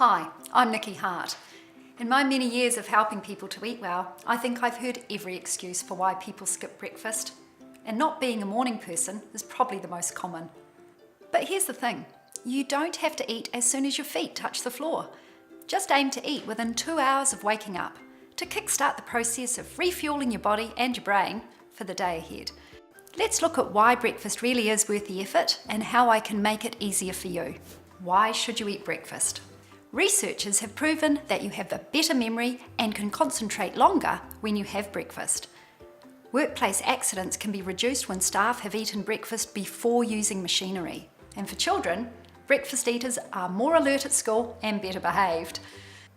Hi, I'm Nikki Hart. In my many years of helping people to eat well, I think I've heard every excuse for why people skip breakfast. And not being a morning person is probably the most common. But here's the thing, you don't have to eat as soon as your feet touch the floor. Just aim to eat within 2 hours of waking up to kickstart the process of refuelling your body and your brain for the day ahead. Let's look at why breakfast really is worth the effort and how I can make it easier for you. Why should you eat breakfast? Researchers have proven that you have a better memory and can concentrate longer when you have breakfast. Workplace accidents can be reduced when staff have eaten breakfast before using machinery. And for children, breakfast eaters are more alert at school and better behaved.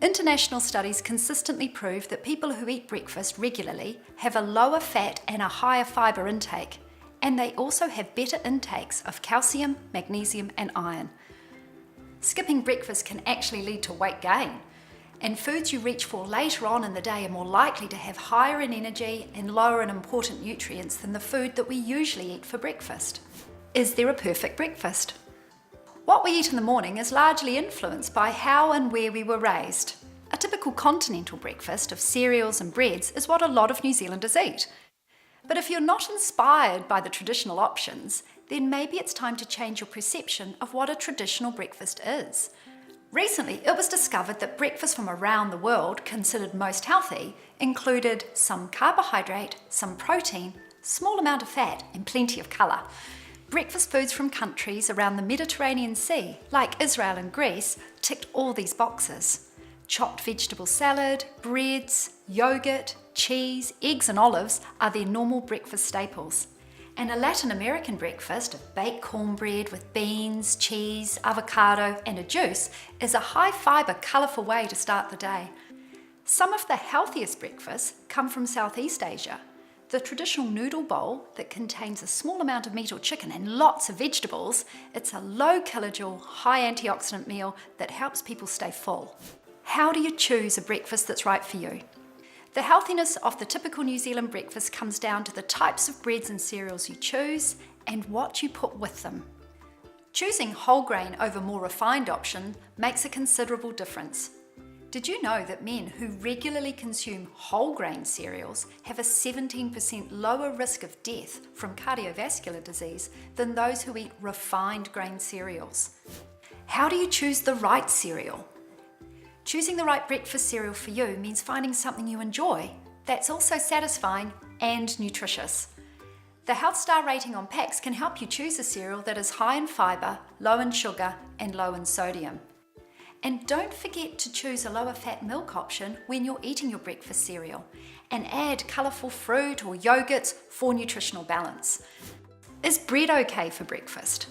International studies consistently prove that people who eat breakfast regularly have a lower fat and a higher fibre intake, and they also have better intakes of calcium, magnesium and iron. Skipping breakfast can actually lead to weight gain, and foods you reach for later on in the day are more likely to have higher in energy and lower in important nutrients than the food that we usually eat for breakfast. Is there a perfect breakfast? What we eat in the morning is largely influenced by how and where we were raised. A typical continental breakfast of cereals and breads is what a lot of New Zealanders eat. But if you're not inspired by the traditional options, then maybe it's time to change your perception of what a traditional breakfast is. Recently, it was discovered that breakfast from around the world, considered most healthy, included some carbohydrate, some protein, small amount of fat and plenty of colour. Breakfast foods from countries around the Mediterranean Sea, like Israel and Greece, ticked all these boxes. Chopped vegetable salad, breads, yogurt, cheese, eggs and olives are their normal breakfast staples. And a Latin American breakfast of baked cornbread with beans, cheese, avocado and a juice is a high fibre, colourful way to start the day. Some of the healthiest breakfasts come from Southeast Asia. The traditional noodle bowl that contains a small amount of meat or chicken and lots of vegetables, it's a low kilojoule, high antioxidant meal that helps people stay full. How do you choose a breakfast that's right for you? The healthiness of the typical New Zealand breakfast comes down to the types of breads and cereals you choose and what you put with them. Choosing whole grain over more refined option makes a considerable difference. Did you know that men who regularly consume whole grain cereals have a 17% lower risk of death from cardiovascular disease than those who eat refined grain cereals? How do you choose the right cereal? Choosing the right breakfast cereal for you means finding something you enjoy that's also satisfying and nutritious. The Health Star rating on packs can help you choose a cereal that is high in fibre, low in sugar and low in sodium. And don't forget to choose a lower fat milk option when you're eating your breakfast cereal, and add colourful fruit or yogurts for nutritional balance. Is bread okay for breakfast?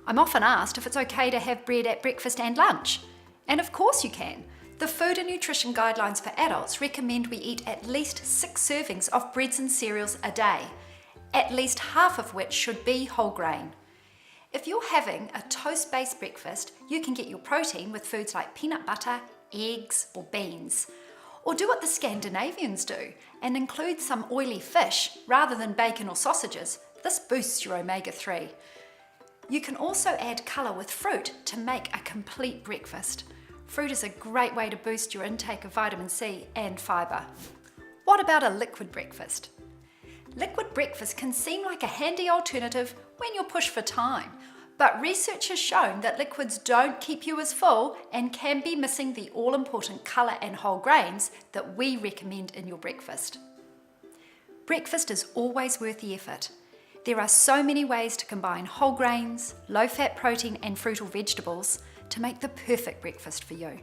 I'm often asked if it's okay to have bread at breakfast and lunch. And of course you can. The Food and Nutrition Guidelines for Adults recommend we eat at least 6 servings of breads and cereals a day, at least half of which should be whole grain. If you're having a toast-based breakfast, you can get your protein with foods like peanut butter, eggs or beans. Or do what the Scandinavians do and include some oily fish rather than bacon or sausages. This boosts your omega-3. You can also add colour with fruit to make a complete breakfast. Fruit is a great way to boost your intake of vitamin C and fibre. What about a liquid breakfast? Liquid breakfast can seem like a handy alternative when you're pushed for time, but research has shown that liquids don't keep you as full and can be missing the all-important colour and whole grains that we recommend in your breakfast. Breakfast is always worth the effort. There are so many ways to combine whole grains, low-fat protein and fruit or vegetables to make the perfect breakfast for you.